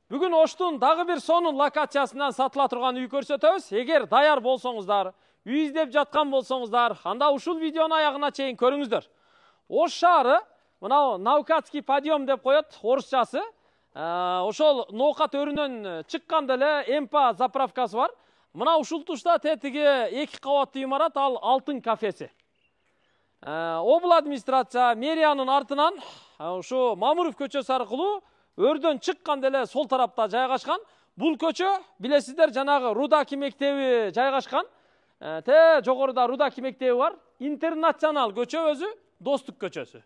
Бүгін Оштун дагы бир сонун локациясынан сатыла турган үй көрсөтөбүз. Эгер даяр болсоңуздар, үй издеп жаткан болсоңуздар, анда ушул видеону аягына чейин көрүңүздөр. Ош шаары, мына Наукатский подъем деп коет орусчасы. Ошол ноокат өрүнөн чыкканда эле Эмпа заправкасы бар. Мына ушул тушта тетиги 2 кабаттуу имарат, ал Алтын кафеси. Обул администрация мэриянын артынан ушу Мамуров көчөсү аркылуу өрдөн чыкканда эле сол тарапта жайгашкан. Бул көчө билесиздер, жанагы Рудаки мектеби жайгашкан. Те жогоруда Рудаки мектеби бар. Интернационал көчө өзү Достук көчөсү.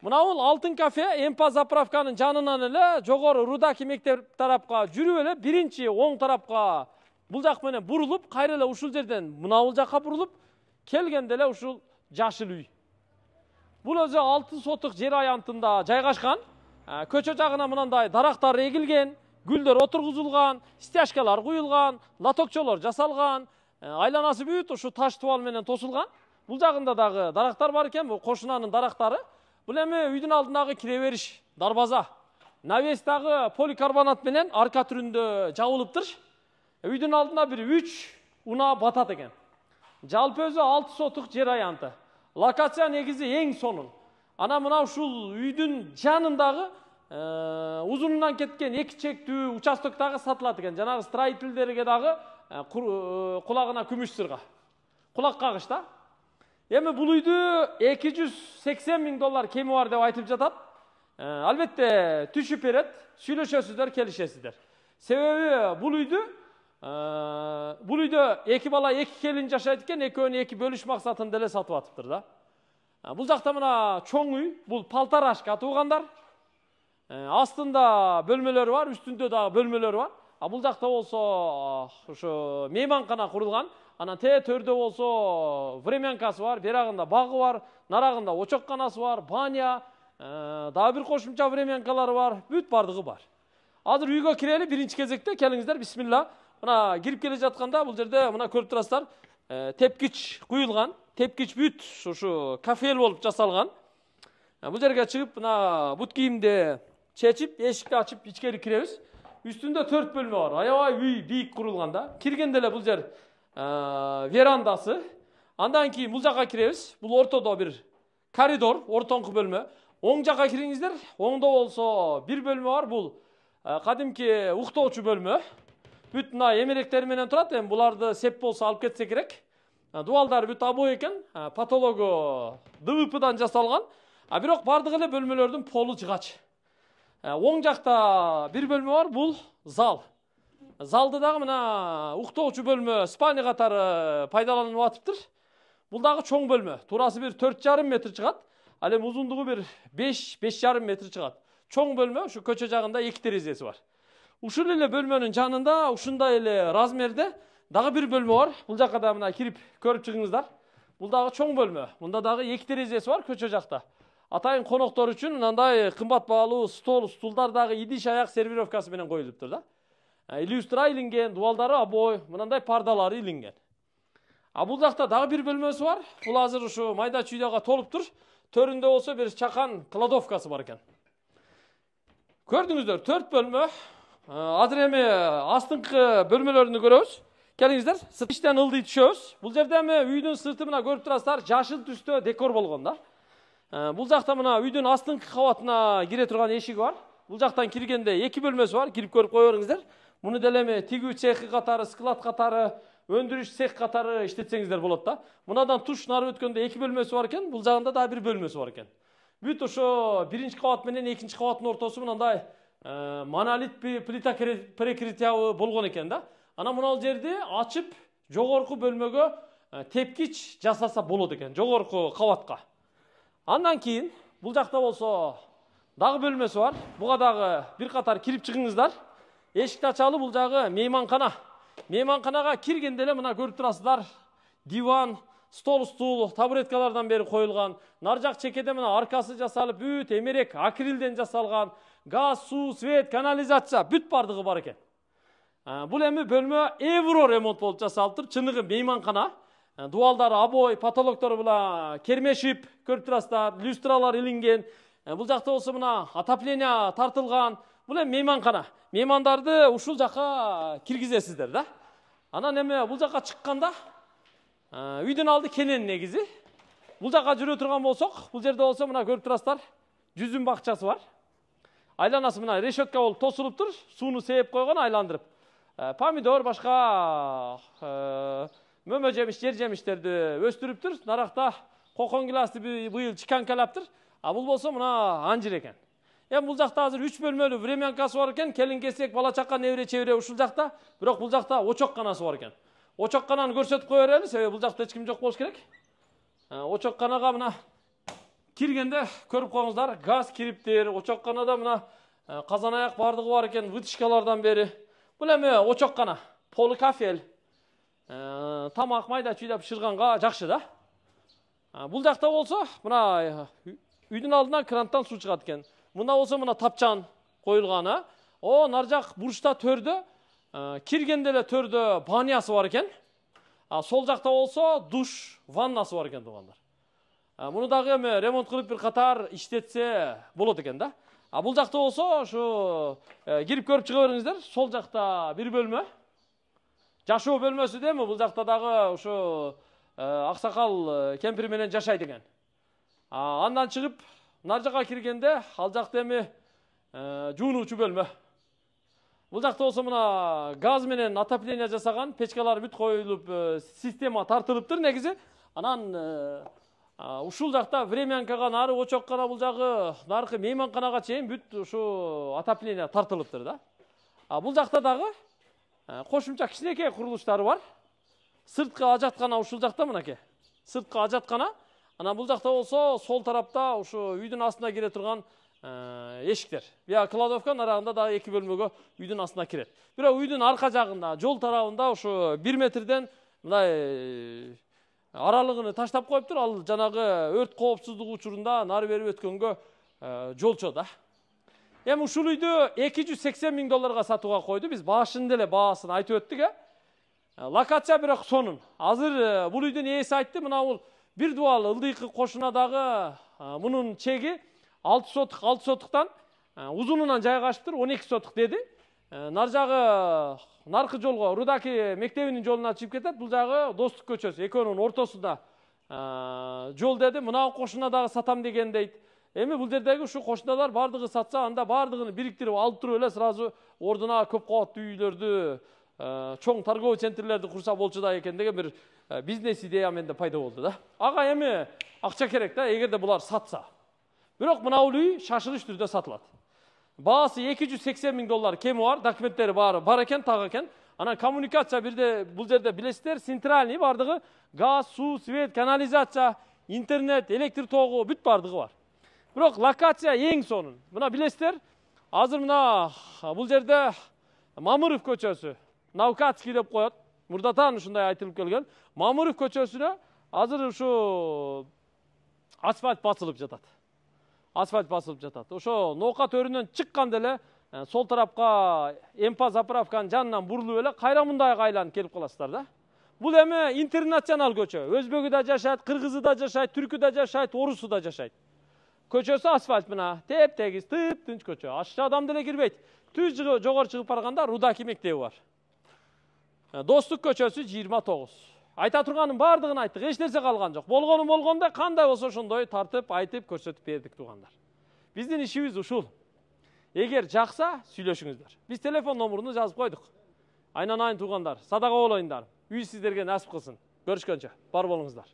Мына бул Алтын кафе Эмпа заправканын жанынан эле жогору Рудаки мектеп тарапка жүрүп эле биринчи оң тарапка бул жак менен бурулуп, кайра эле ушул жерден мына бул жакка бурулуп, келгенде эле ушул жашыл үй. Бул өзү 6 сотук жер аянтында жайгашкан. Көчө жагына мынандай дарактар эгилген, гүлдөр отургузулган, стяжкалар куюлган, лотокчолор жасалган, айланасы бүт ушу таш тубал менен тосулган. Бул жагында дагы дарактар бар экен, бул кошунанын дарактары. Бул эми үйдүн алдындагы кире бериш, дарбаза. Навес дагы поликарбонат менен арка түрүндө жабылыптыр. Үйдүн алдына бир 3 уна батат экен. Жалпы өзү 6 сотук жер аянты. Локация негизи эң сонун. Ана мына ушул үйдүн жанындагы узунунан кеткен 2 чектүү участок дагы сатылат экен. Жанагы строительдерге дагы кулагына күмүш сырга. Кулак кагыш да. Эми бул үйдү $280 000 кеми бар деп айтып жатат. Албетте түшүп берет, сүйлөшөсүздөр, келишесиздер. Себеби бул үйдө 2 бала 2 келин жашайт экен, экөөнү 2 бөлүш максатында эле сатып атыптыр да. Бул жакта мына чоң үй, бул полторашка туугандар. Астында бөлмөлөр бар, үстүндө дагы бөлмөлөр бар. Бул жакта болсо ошо мейманкана курулган. Анан төрдө болсо времянкасы бар, берагында багы бар, нарагында очокканасы бар, баня, дагы бир кошумча времянкалары бар, бүт бардыгы бар. Азыр үйгө кирели, биринчи кезекте келиңиздер, бисмилла. Мына кирип келе жатканда бул жерде мына көрүп турасыздар, тепкич куюлган, тепкич бүт ушу кафел болуп жасалган. Бул жерге чыгып, мына бут кийимди чечип, эшикти ачып ичкери киребиз. Үстүндө 4 бөлмө бар, аябай үй бийик курулган да. Киргенде эле бул жер верандасы. Андан кийин бул жакка киребиз. Бул ортодо бир коридор, ортоңку бөлмө. Оң жакка кириңиздер. Оңдо болсо бир бөлмө бар. Бул кадимки уктоочу бөлмө. Бүт мына эмеректер менен турат. Эми буларды сеп болсо алып кетсе керек. Дубалдар бүт обой экен. Патологу ДВПдан жасалган. Бирок бардыгы эле бөлмөлөрдүн полу жыгач. Оң жакта бир бөлмө бар. Бул зал. Залды дагы мына уктоочу бөлмө, спальня катары пайдаланылып атыптыр. Бул дагы чоң бөлмө. Турасы бир 4,5 метр чыгат. Ал эми узундугу бир 5,5 метр чыгат. Чоң бөлмө, ушу көчө жагында 2 терезеси бар. Ушул эле бөлмөнүн жанында ушундай эле размерде дагы бир бөлмө бар. Бул жакка да мына кирип көрүп чыгыңыздар. Бул дагы чоң бөлмө. Мында дагы 2 терезеси бар көчө жакта. Атайын коноктор үчүн мындай кымбат баалуу стол, стулдар дагы идиш аяк сервировкасы менен коюлуптур да. Иллюстра илинген, дубалдары обой, мынандай пардалары илинген. Бул жакта дагы бир бөлмөсү бар. Бул азыр ушу майда чүйдөгө толуптур. Төрүндө болсо бир чакан кладовкасы бар экен. Көрдүңүздөр, 4 бөлмө. Азыр эми астыңкы бөлмөлөрүндү көрөбүз. Келиңиздер, сырт иштен ылдый түшөбүз. Бул жерде эми үйдүн сырты мына көрүп турасыздар, жашыл түстө декор болгон да. Бул жакта мына үйдүн астыңкы кабатына кире турган эшиги бар. Бул жактан киргенде 2 бөлмөсү бар. Кирип көрүп кое бериңиздер. Муну деле эми тигүү цехи катары, склад катары, өндүрүш цех катары иштетсеңиздер болот да. Мунадан туш нары өткөндө 2 бөлмөсү бар экен, бул жагында да бир бөлмөсү бар экен. Бүт ошо биринчи кабат менен экинчи кабаттын ортосу мындай монолит плита прекрытиябы болгон экен да. Ана мына жерди ачып жогорку бөлмөгө тепкич жасаса болот экен, жогорку кабатка. Андан кийин бул жакта болсо дагы бөлмөсү бар. Буга дагы бир катар кирип чыгыңыздар. Эшикти ачалы, бул жагы мейманкана. Мейманканага киргенде эле мына көрүп турасыздар, диван, стол, стул, табуреткалардан бери коюлган. Нар жак чекеде мына аркасы жасалып, бүт эмерек акрилден жасалган. Газ, суу, свет, канализация бүт бардыгы бар экен. Бул эми бөлмө евро ремонт болуп жасалыптыр. Чыныгы мейманкана. Дубалдары обой, потолоктору була кермешип, көрүп турасыздар, люстралар илинген. Бул жакта болсо мына отопление тартылган. Бул эми мейманкана. Меймандарды ушул жака киргизесиздер да. Анан эми бул жака чыкканда үйдүн алды кенен негизи. Бул жака жүрө турган болсок, бул жерде болсо мына көрүп турасыздар, жүзүм бакчасы бар. Айланасы мына решетка болуп тосулуп тур, сууну сээп койгон айландырып. Помидор, башка мөмө жемиш, жер жемиштерди өстүрүп тур. Наракта кокон гиласты быйыл чиканкалап тур. А бул болсо мына анжир экен. Эми бул жакта азыр 3 бөлмөлүү времянкасы бар экен, келин кесек, бала чака, небере чебере ушул жакта. Бирок бул жакта очокканасы бар экен. Очоккананы көрсөтүп кое берели, себеби бул жакта эч ким жок болуш керек. Очокканага мына киргенде көрүп коюңуздар, газ кириптир. Очокканада мына казан аяк бардыгы бар экен, вытяжкалардан бери. Бул эми очоккана, поликафель. Тамак майда чүйдө бышырганга жакшы да. Бул жакта болсо мына үйдүн алдынан кранттан суу чыгат экен. Мына болсо мына тапчан коюлган, О, нар жак бурчта төрдө, киргенде эле төрдө банясы бар экен. Сол жакта болсо душ, ваннасы бар экен туугандар. Муну дагы эми ремонт кылып бир катар иштетсе болот экен да. Бул жакта болсо ушу кирип көрүп чыга бериңиздер. Сол жакта бир бөлмө. Жашоо бөлмөсү деми, бул жакта дагы ушу аксакал кемпир менен жашайт экен. Андан чыгып нар жака киргенде ал жакта эми жуунуучу бөлмө. Бул жакта болсо мына газ менен отопление жасаган, печкалар бүт коюлуп, система тартылыптыр негизи. Анан ушул жакта времянкага нары очоккана, бул жагы наркы мейманканага чейин бүт ушу отопление тартылыптыр да. Бул жакта дагы кошумча кичинекей курулуштары бар. Сырткы ажаткана ушул жакта мынакей. Сырткы ажаткана. Анан бул жакта болсо сол тарапта ушу үйдүн астына кире турган эшиктер. Бия кладовка, нарагында дагы 2 бөлмөгө үйдүн астына кирет. Бирок үйдүн арка жагында, жол тарабында ушу 1 метрден мындай аралыгын таштап коюптур. Ал жанагы өрт коопсуздугу учурунда нары бери өткөнгө жолчо да. Эми ушул үйдү $280 миң сатууга койду. Биз башында эле баасын айтып өттүк, Локация бирок сонун. Азыр бул үйдүн ээси айтты, мына бул бир дубал ылдыйкы кошуна дагы мунун чеги 6 сотук, 6 сотуктан узунунан жайгашыптыр, 12 сотук деди. Нар жагы наркы жолго, Рудаки мектебинин жолуна чыгып кетет. Бул жагы Достук көчөсү, экөөнүн ортосунда жол деди. Мына кошуна дагы сатам деген дейт. Эми бул жердеги ушу кошуналар бардыгы сатса, анда бардыгын бириктирип алып туруп эле сразу ордуна көп кабаттуу үйлөрдү, чоң торговый центрлерди курса болчу да экен деген бир бизнес идея менде пайда болду да. Ага эми акча керек да, эгерде булар сатса. Бирок мына бул үй шашылыш түрдө сатылат. Баасы $280 миң кеми бар, документтери бар экен, так экен. Анан коммуникация бирде бул жерде билесиздер, центральный бардыгы, газ, суу, свет, канализация, интернет, электр тогу бүт бардыгы бар. Бирок локация эң сонун. Мына билесиздер, азыр мына бул жерде Мамыров көчөсү, Наукатский деп коет. Мурдатан ушундай айтылып келген. Мамыров көчөсүнө азыр ушу асфальт басылып жатат. Асфальт басылып жатат. Ошо Ноокат өрүнөн чыкканда эле сол тарапка Эмпа заправканын жанынан бурулуп эле кайра мындай айланып келип каласыздар да. Бул эми интернационал көчө. Өзбөгү да жашайт, кыргызы да жашайт, түркү да жашайт, орусу да жашайт. Көчөсү асфальт мына, теп-тегиз, тып-тынч көчө. Ашча адам деле кирбейт. Түз жогору чыгып барганда Рудаки мектеби бар. Достук көчөсү 29. Айта турганын бардыгын айттык, эч нерсе калган жок. Болгону болгондо кандай болсо ошондой тартып, айтып, көрсөтүп бердик туугандар. Биздин ишибиз ушул. Эгер жакса, сүйлөшүңүздөр. Биз телефон номуруну жазып койдук. Айнанайын туугандар, садага болоюңдар. Үй сиздерге насип кылсын. Көрүшкөнчө, бар болуңуздар.